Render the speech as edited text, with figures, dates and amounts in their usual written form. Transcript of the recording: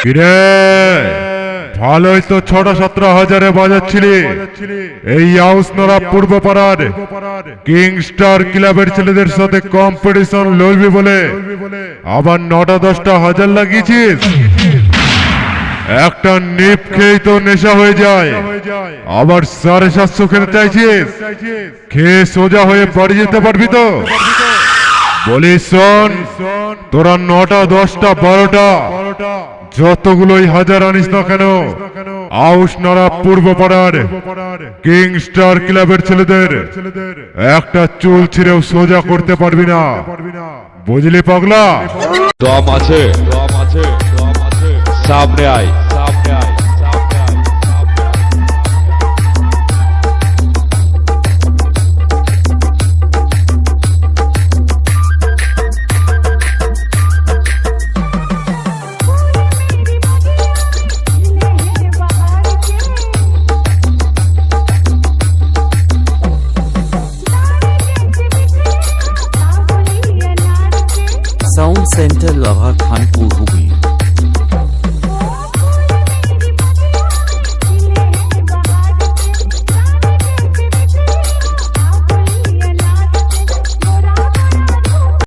কিরে ভালোই তো ৬-৭ হাজারে বাজাচ্ছিলি। এই আউসনরা পূর্ব পাড়ার কিং স্টার ক্লাবের ছেলেদের সাথে কম্পিটিশন লড়বি বলে আবার ৯-১০টা হাজার লাগিয়েছিস। একটা নিপ খেয়েই তো নেশা হয়ে যায়, আবার ৭৫০ খেতে চাইছিস। খেয়ে সোজা হয়ে বাড়ি যেতে পারবি তো? বলি শোন, তোরা ৯টা ১০টা ১২টা যতগুলোই হাজার আনিস না কেন, আউসনরা পূর্ব পাড়ার কিং স্টার ক্লাবের ছেলেদের একটা চুল ছিঁড়েও সোজা করতে পারবি না, বুঝলি পাগলা? দম আছে, সামনে আয়। साउंड सेंटर लोहा खानपुर हुगली।